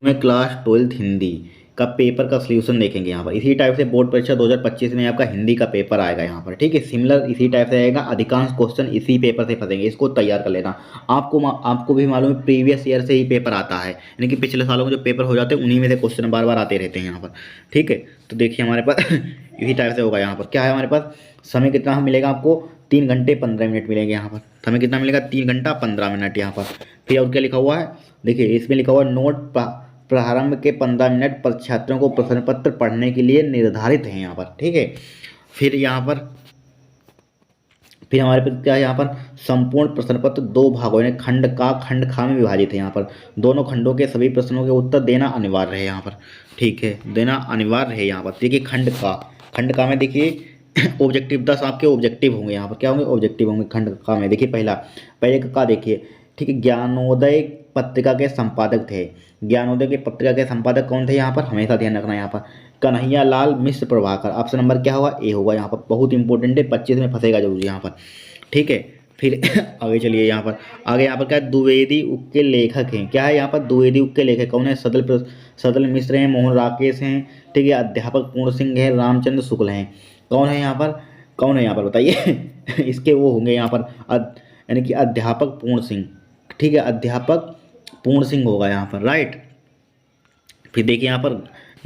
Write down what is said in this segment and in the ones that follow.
में class 12th Hindi का paper का सॉल्यूशन देखेंगे यहाँ पर। इसी टाइप से बोर्ड परीक्षा 2025 में आपका हिंदी का पेपर आएगा यहाँ पर, ठीक है। सिमिलर इसी टाइप से आएगा, अधिकांश क्वेश्चन इसी पेपर से फंसेंगे, इसको तैयार कर लेना। आपको भी मालूम है प्रीवियस ईयर से ही पेपर आता है, यानी कि पिछले सालों में जो पेपर हो जाते हैं उन्हीं में से क्वेश्चन बार बार आते रहते हैं यहाँ पर, ठीक है। तो देखिए हमारे पास इसी टाइप से होगा यहाँ पर। क्या है हमारे पास, समय कितना मिलेगा आपको, 3 घंटे 15 मिनट मिलेंगे यहाँ पर। समय कितना मिलेगा, 3 घंटा 15 मिनट यहाँ पर। फिर और क्या लिखा हुआ है, देखिए इसमें लिखा हुआ है नोट प्रारंभ के 15 मिनट पर छात्रों को प्रश्न पत्र पढ़ने के लिए निर्धारित है यहाँ पर, ठीक है। फिर यहाँ पर फिर हमारे पास क्या है यहाँ पर, संपूर्ण प्रश्न पत्र 2 भागों यानी खंड का खंड खा में विभाजित है यहाँ पर। दोनों खंडों के सभी प्रश्नों के उत्तर देना अनिवार्य है यहाँ पर, ठीक है, देना अनिवार्य है यहाँ पर। देखिए खंड का में देखिए ऑब्जेक्टिव 10 आपके ऑब्जेक्टिव होंगे यहाँ पर। क्या होंगे, ऑब्जेक्टिव होंगे खंड का में। देखिए पहले का देखिए, ठीक है। ज्ञानोदय पत्रिका के संपादक थे। ज्ञानोदय की पत्रिका के संपादक कौन थे यहाँ पर, हमेशा ध्यान रखना यहाँ पर, कन्हैया लाल मिश्र प्रभाकर। ऑप्शन नंबर क्या होगा, ए होगा यहाँ पर। बहुत इंपॉर्टेंट है, 25 में फंसेगा जरूर यहाँ पर, ठीक है। फिर आगे चलिए यहाँ पर, आगे यहाँ पर क्या है, द्विवेदी उक्त के लेखक हैं। क्या है यहाँ पर, द्विवेदी उक्त के लेखक कौन है, सदल मिश्र हैं, मोहन राकेश हैं, ठीक है। अध्यापक पूर्ण सिंह है, रामचंद्र शुक्ल हैं। कौन है यहाँ पर, कौन है यहाँ पर बताइए इसके वो होंगे यहाँ पर यानी कि अध्यापक पूर्ण सिंह, ठीक है, अध्यापक पूर्ण सिंह होगा यहाँ पर, राइट। फिर देखिए यहाँ पर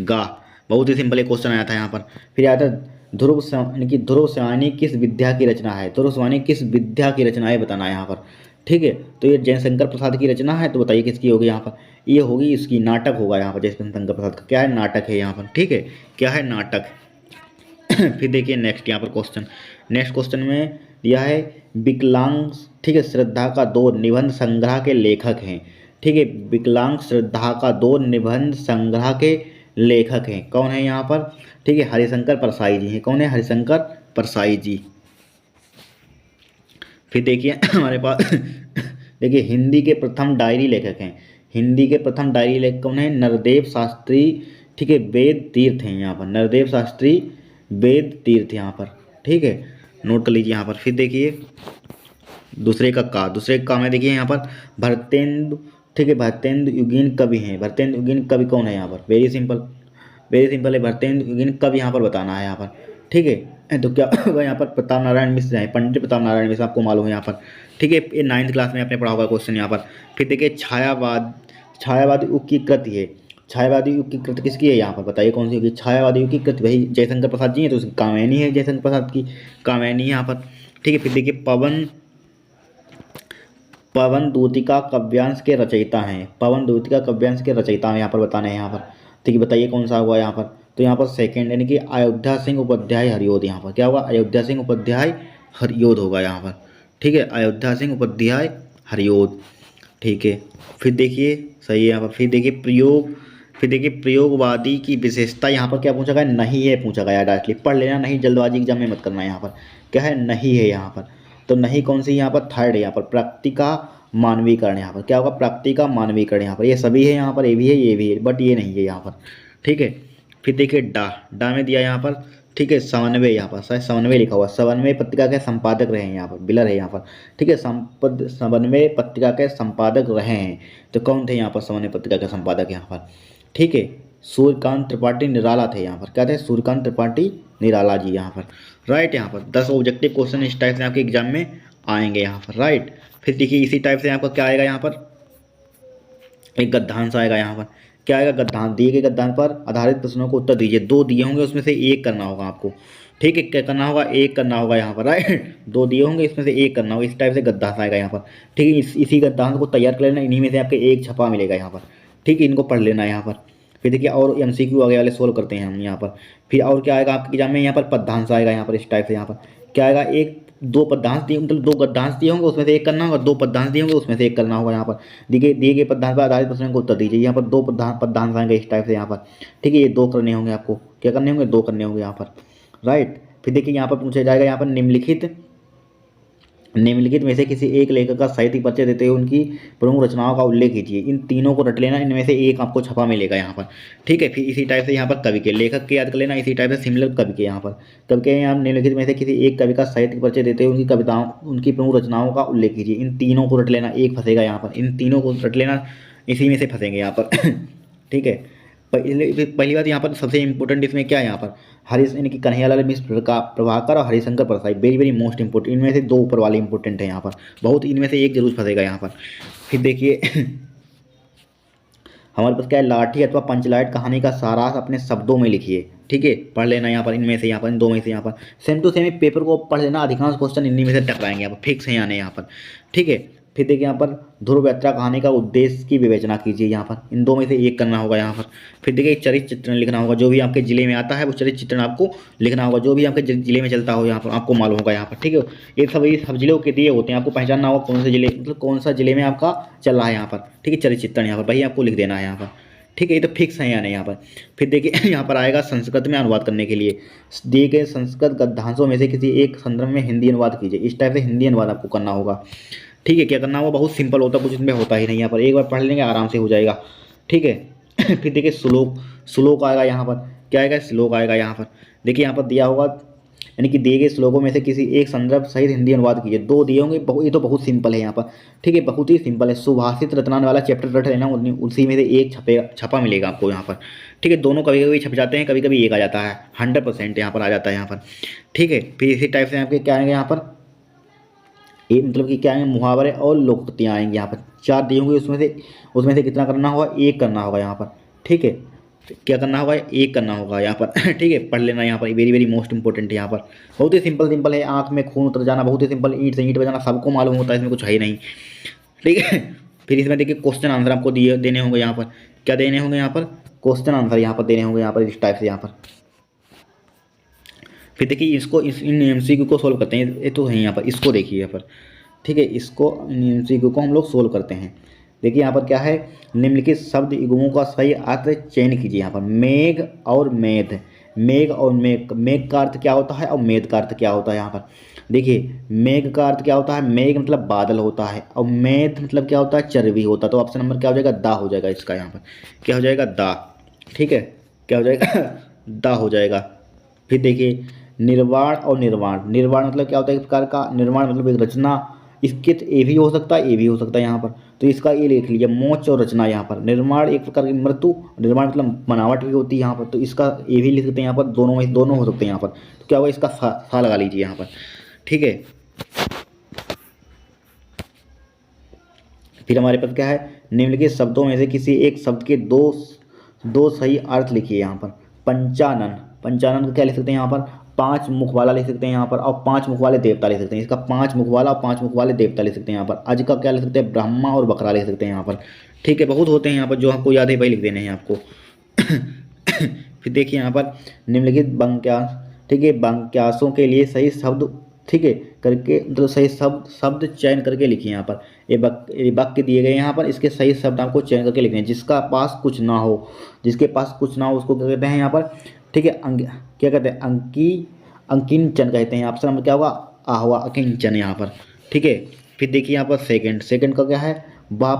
गा, बहुत ही सिंपल एक क्वेश्चन आया था यहाँ पर। फिर आया था यानी कि ध्रुव सेवानी किस विद्या की रचना है। ध्रुव सेवानी किस विद्या की रचना है बताना है यहाँ पर, ठीक है। तो ये जयशंकर प्रसाद की रचना है, तो बताइए किसकी होगी यहाँ पर, ये होगी इसकी, नाटक होगा यहाँ पर। जयशंकर प्रसाद का क्या है, नाटक है यहाँ पर, ठीक है, क्या है, नाटक। फिर देखिए नेक्स्ट क्वेश्चन में दिया है विकलांग, ठीक है, श्रद्धा का 2 निबंध संग्रह के लेखक हैं, ठीक है। विकलांग श्रद्धा का 2 निबंध संग्रह के लेखक हैं, कौन है यहाँ पर, ठीक है, हरिशंकर परसाई जी हैं। कौन है, हरिशंकर परसाई जी। फिर देखिए हमारे पास देखिए हिंदी के प्रथम डायरी लेखक हैं। हिंदी के प्रथम डायरी लेखक कौन है, नरदेव शास्त्री, ठीक है, वेद तीर्थ हैं यहाँ पर। नरदेव शास्त्री वेद तीर्थ यहाँ पर, ठीक है, नोट कर लीजिए यहाँ पर। फिर देखिए दूसरे का में देखिए यहाँ पर भरतेंदु, ठीक है, भरतेंदु युगीन कवि हैं। भरतेंदु युगीन कवि कौन है यहाँ पर, वेरी सिंपल है, भरतेंदु युगीन कवि यहाँ पर बताना है यहाँ पर, ठीक है। तो क्या होगा यहाँ पर, प्रताप नारायण मिश्र हैं, पंडित प्रताप नारायण मिश्र, आपको मालूम है यहाँ पर, ठीक है। ये 9th क्लास में आपने पढ़ा होगा क्वेश्चन यहाँ पर। फिर देखिए छायावादी युग की कृति है। छायावादी युग की कृति किसकी है यहाँ पर बताइए, कौन सी होगी, छायावादी युग की कृति वही जयशंकर प्रसाद जी हैं, तो उसकी कामयानी है, जयशंकर प्रसाद की कामयानी है यहाँ पर, ठीक है। फिर देखिए पवन दूतिका काव्यांश के रचयिता हैं। पवन दूतिका काव्यांश के रचयिता हैं यहाँ पर बताने हैं यहाँ पर, ठीक है। बताइए कौन सा हुआ यहाँ पर, तो यहाँ पर सेकंड यानी कि अयोध्या सिंह उपाध्याय हरियोध। यहाँ पर क्या होगा, अयोध्या सिंह उपाध्याय हरियोध होगा यहाँ पर, ठीक है, अयोध्या सिंह उपाध्याय हरियोध, ठीक है। फिर देखिए सही है यहाँ पर। फिर देखिए प्रयोगवादी की विशेषता यहाँ पर क्या पूछा गया, नहीं है पूछा गया, डायरेक्टली पढ़ लेना, नहीं जल्दबाजी एग्जाम में मत करना। यहाँ पर क्या है, नहीं है यहाँ पर, तो नहीं कौन सी यहाँ पर, थर्ड है यहाँ पर, प्राप्ति का मानवीकरण। यहाँ पर क्या होगा, प्राप्ति का मानवीकरण। यहाँ पर ये सभी है, यहाँ पर ये भी है, ये भी है, बट ये नहीं है यहाँ पर, ठीक है। फिर देखिए डा में दिया यहाँ पर, ठीक है, समन्वय, यहाँ पर शायद समन्वय लिखा हुआ, समन्वय पत्रिका के संपादक रहे हैं यहाँ पर, बिलर है यहाँ पर, ठीक है। समन्वय पत्रिका के संपादक रहे हैं, तो कौन थे यहाँ पर समन्वय पत्रिका के संपादक यहाँ पर, ठीक है, सूर्यकांत त्रिपाठी निराला थे यहाँ पर। क्या थे, सूर्यकांत त्रिपाठी निराला जी यहाँ पर, राइट। यहाँ पर 10 ऑब्जेक्टिव क्वेश्चन इस टाइप से आपके एग्जाम में आएंगे यहाँ पर, राइट। फिर देखिए इसी टाइप से आपका क्या आएगा यहाँ पर, एक गद्यांश आएगा यहाँ पर। क्या आएगा, गद्यांश, दिए गए गद्यांश पर आधारित प्रश्नों को उत्तर दीजिए। 2 दिए होंगे, उसमें से एक करना होगा आपको, ठीक है। क्या करना होगा, एक करना होगा यहाँ पर, राइट। 2 दिए होंगे, इसमें से एक करना होगा, इस टाइप से गद्यांश आएगा यहाँ पर, ठीक है। इसी गद्यांश को तैयार कर लेना, इन्हीं में से आपके एक छपा मिलेगा यहाँ पर, ठीक है, इनको पढ़ लेना यहाँ पर। फिर देखिए और MCQ आगे वाले सोल्व करते हैं हम यहाँ पर। फिर और क्या आएगा आपके एग्जाम में, यहाँ पर पद्यांश आएगा यहाँ पर, इस टाइप से। यहाँ पर क्या आएगा, 2 पद्यांश दिए, मतलब 2 गद्यांश दिए होंगे, उसमें से एक करना होगा, 2 पद्यांश दिए होंगे, उसमें से एक करना होगा यहाँ पर। दिए गए पद्यांश पर आधारित प्रश्न को उत्तर दीजिए। यहाँ पर 2 पद्यांश आएंगे इस टाइप से यहाँ पर, ठीक है। ये 2 करने होंगे आपको, क्या करने होंगे, 2 करने होंगे यहाँ पर, राइट। फिर देखिए यहाँ पर पूछा जाएगा, यहाँ पर निम्नलिखित में से किसी एक लेखक का साहित्यिक परिचय देते हुए उनकी प्रमुख रचनाओं का उल्लेख कीजिए। इन तीनों को रट लेना, इनमें से एक आपको छपा मिलेगा यहाँ पर, ठीक है। फिर इसी टाइप से यहाँ पर कवि के, लेखक के याद कर लेना, इसी टाइप से सिमिलर कवि के यहाँ पर, कवि के यहाँ निम्नलिखित में से किसी एक कवि का साहित्यिक परिचय देते हुए उनकी प्रमुख रचनाओं का उल्लेख कीजिए। इन तीनों को रट लेना, एक फंसेगा यहाँ पर, इन तीनों को रट लेना, इसी में से फंसेंगे यहाँ पर ठीक है। पहली बात यहाँ पर सबसे इंपॉर्टेंट इसमें क्या है, यहाँ पर हरीश यानी कि कन्हैयालाल मिश्र प्रभाकर और हरिशंकर प्रसाद, वेरी वेरी मोस्ट इंपॉर्टेंट, इनमें से दो ऊपर वाले इंपॉर्टेंट है यहाँ पर, बहुत इनमें से एक जरूर फंसेगा यहाँ पर। फिर देखिए हमारे पास क्या है, लाठी अथवा पंचलाइट कहानी का सारांश अपने शब्दों में लिखिए। ठीक है, पढ़ लेना यहाँ पर, इनमें से यहाँ पर इन दो में से यहाँ पर सेम टू सेम पेपर को पढ़ लेना, अधिकांश क्वेश्चन इन्हीं में से टकराएंगे यहाँ पर, फिक्स है आने यहाँ पर। ठीक है, फिर देखिए यहाँ पर ध्रुव यात्रा कहानी का उद्देश्य की विवेचना कीजिए, यहाँ पर इन दो में से एक करना होगा यहाँ पर। फिर देखिए चरित्र चित्रण लिखना होगा, जो भी आपके जिले में आता है वो चरित्र चित्रण आपको लिखना होगा, जो भी आपके जिले में चलता हो यहाँ पर आपको मालूम होगा यहाँ पर। ठीक है, ये सब जिलों के दिए होते हैं, आपको पहचानना होगा कौन से जिले, मतलब कौन सा जिले में आपका चल रहा है यहाँ पर। ठीक है, चरित्र चित्रण यहाँ पर वही आपको लिख देना है यहाँ पर। ठीक है, ये तो फिक्स है या नहीं यहाँ पर। फिर देखिए यहाँ पर आएगा संस्कृत में अनुवाद करने के लिए दिए गए संस्कृत गद्यांशों में से किसी एक संदर्भ में हिंदी अनुवाद कीजिए, इस टाइप से हिंदी अनुवाद आपको करना होगा। ठीक है, क्या करना होगा, बहुत सिंपल होता है, कुछ इसमें होता ही नहीं, यहाँ पर एक बार पढ़ लेंगे आराम से हो जाएगा। ठीक है फिर देखिए श्लोक आएगा यहाँ पर, क्या आएगा, श्लोक आएगा यहाँ पर। देखिए यहाँ पर दिया होगा, यानी कि दिए गए श्लोकों में से किसी एक संदर्भ सहित हिंदी अनुवाद कीजिए, दो दिए होंगे, ये तो बहुत सिंपल है यहाँ पर। ठीक है, बहुत ही सिंपल है, सुभाषित रत्नान वाला चैप्टर रट लेना, उसी में से एक छपा मिलेगा आपको यहाँ पर। ठीक है, दोनों कभी कभी छप जाते हैं, कभी कभी एक आ जाता है, 100% यहाँ पर आ जाता है यहाँ पर। ठीक है, फिर इसी टाइप से आपके क्या आएंगे यहाँ पर, ये मतलब कि क्या है, मुहावरे और लोकोक्तियाँ आएंगी यहाँ पर, 4 दिए होंगे, उसमें से कितना करना होगा, एक करना होगा यहाँ पर। ठीक है, क्या करना होगा, एक करना होगा यहाँ पर। ठीक है, पढ़ लेना यहाँ पर, वेरी वेरी मोस्ट इंपॉर्टेंट है यहाँ पर, बहुत ही सिंपल है, आँख में खून उतर जाना बहुत ही सिंपल, ईंट से ईंट बजाना सबको मालूम होता है, इसमें कुछ है ही नहीं। ठीक है, फिर इसमें देखिए क्वेश्चन आंसर आपको देने होंगे यहाँ पर, क्या देने होंगे यहाँ पर, क्वेश्चन आंसर यहाँ पर देने होंगे यहाँ पर, इस टाइप से यहाँ पर। फिर देखिए इन एमसीक्यू को सोल्व करते हैं, ये तो है यहाँ पर, इसको देखिए यहाँ पर। ठीक है, इसको एमसीक्यू को हम लोग सोल्व करते हैं। देखिए यहाँ पर क्या है, निम्नलिखित शब्द युग्मों का सही अर्थ चयन कीजिए। यहाँ पर मेघ और मेध, मेघ और मेघ का अर्थ क्या होता है और मेध का अर्थ क्या होता है। यहाँ पर देखिए मेघ का अर्थ क्या होता है, मेघ मतलब बादल होता है, और मेध मतलब क्या होता है, चर्बी होता है। तो ऑप्शन नंबर क्या हो जाएगा, दा हो जाएगा इसका, यहाँ पर क्या हो जाएगा, दा। ठीक है, क्या हो जाएगा दा हो जाएगा। फिर देखिए निर्वाण और निर्वाण मतलब क्या होता है, एक प्रकार का निर्माण मतलब एक रचना, इसके ए भी हो सकता है, ए भी हो सकता है यहाँ पर, तो इसका ये लिख लीजिए, मोच और रचना। यहाँ पर निर्माण एक प्रकार की मृत्यु, निर्माण मतलब बनावट भी होती है यहाँ पर, तो इसका ए भी लिख सकते हैं यहाँ पर, दोनों हो सकते हैं यहाँ पर। तो क्या होगा, इसका सा लगा लीजिए यहाँ पर। ठीक है, फिर हमारे पास क्या है, निम्नलिखित शब्दों में से किसी एक शब्द के दो सही अर्थ लिखिए। यहाँ पर पंचानन, पंचानन का क्या लिख सकते हैं यहाँ पर, 5 मुख वाला लिख सकते हैं यहाँ पर, और 5 मुख वाले देवता लिख सकते हैं, इसका 5 मुख वाला और 5 मुख वाले देवता लिख सकते हैं यहाँ पर। अज का क्या लिख सकते हैं, ब्रह्मा और बकरा लिख सकते हैं यहाँ पर। ठीक है, बहुत होते हैं यहाँ पर, जो आपको याद है वही लिख देने हैं आपको। फिर देखिए यहाँ पर निम्नलिखित वाक्यांश, ठीक है, वाक्यांशों के लिए सही शब्द, ठीक है, करके मतलब सही शब्द चयन करके लिखिए। यहाँ पर ये वाक्य दिए गए यहाँ पर, इसके सही शब्द आपको चयन करके लिखने हैं। जिसके पास कुछ ना हो उसको क्या कहते हैं यहाँ पर, ठीक है, क्या कहते हैं, अंकिंचन कहते हैं। ऑप्शन नंबर क्या होगा, आ हुआ अकिंचन यहाँ पर। ठीक है, फिर देखिए यहाँ पर सेकंड का क्या है, वह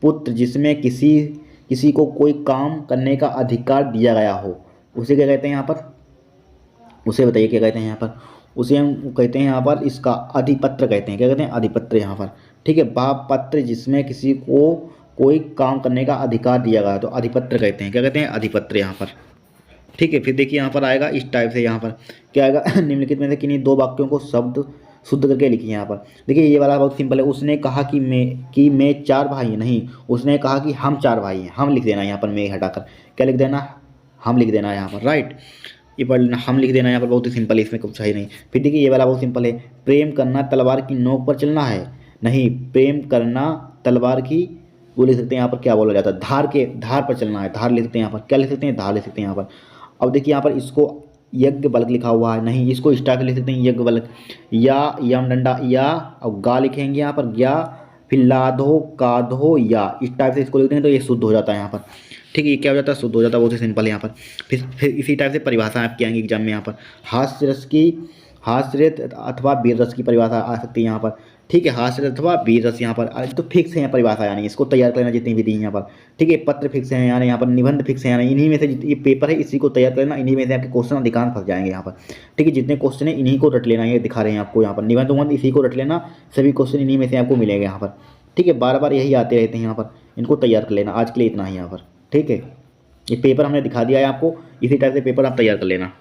पुत्र जिसमें किसी को कोई काम करने का अधिकार दिया गया हो, उसे क्या कहते हैं यहाँ पर, उसे बताइए क्या कहते हैं यहाँ पर, उसे हम कहते हैं यहाँ पर, इसका अधिपत्र कहते हैं। क्या कहते हैं, अधिपत्र यहाँ पर। ठीक है, बाप पत्र जिसमें किसी को कोई काम करने का अधिकार दिया गया है, तो अधिपत्र कहते हैं। क्या कहते हैं, अधिपत्र यहाँ पर। ठीक है, फिर देखिए यहाँ पर आएगा इस टाइप से, यहाँ पर क्या आएगा, निम्नलिखित में से किन्हीं 2 वाक्यों को शब्द शुद्ध करके लिखिए। यहाँ पर देखिए ये वाला बहुत सिंपल है, उसने कहा कि मैं 4 भाई नहीं, उसने कहा कि हम 4 भाई हैं, हम लिख देना यहाँ पर, मैं हटाकर क्या लिख देना, हम लिख देना यहाँ पर, राइट। ये पढ़ लेना, हम लिख देना यहाँ पर, बहुत ही सिंपल है, इसमें कुछ है नहीं। फिर देखिए ये वाला बहुत सिंपल है, प्रेम करना तलवार की नोक पर चलना है, नहीं, प्रेम करना तलवार की, वो लिख सकते हैं यहाँ पर, क्या बोला जाता है, धार पर चलना है, धार लिख सकते हैं यहाँ पर, क्या लिख सकते हैं, धार लिख सकते हैं यहाँ पर। अब देखिए यहाँ पर इसको यज्ञ बल्क लिखा हुआ है, नहीं, इसको स्टार लिख सकते हैं, यज्ञ बल्क, या यम डंडा, या और गा लिखेंगे यहाँ पर, या फिर लाधो काधो, या इस टाइप से इसको लिखते हैं, तो ये शुद्ध हो जाता है यहाँ पर। ठीक है, ये क्या हो जाता है, शुद्ध हो जाता है, बहुत ही सिंपल है यहाँ पर। फिर इसी टाइप से परिभाषा आपकी आएंगी एग्जाम में। यहाँ पर हास्य रस अथवा वीर रस की परिभाषा आ सकती है यहाँ पर। ठीक है, हास्य रस अथवा वीर रस यहाँ पर तो फिक्स है यहाँ परिभाषा, यानी इसको तैयार करना जितनी भी दी है यहाँ पर। ठीक है, पत्र फिक्स है, यानी यहाँ पर निबंध फिक्स है, यानी इन्हीं में से ये पेपर है, इसी को तैयार करना, इन्हीं में से आपके क्वेश्चन अधिकांश फंस जाएंगे यहाँ पर। ठीक है, जितने क्वेश्चन है इन्हीं को रट लेना, ये दिखा रहे हैं आपको यहाँ पर, निबंध इसी को रट लेना, सभी क्वेश्चन इन्हीं में से आपको मिलेंगे यहाँ पर। ठीक है, बार बार यही आते रहते हैं यहाँ पर, इनको तैयार कर लेना। आज के लिए इतना ही यहाँ पर, ठीक है। ये पेपर हमने दिखा दिया है आपको, इसी टाइप से पेपर आप तैयार कर लेना।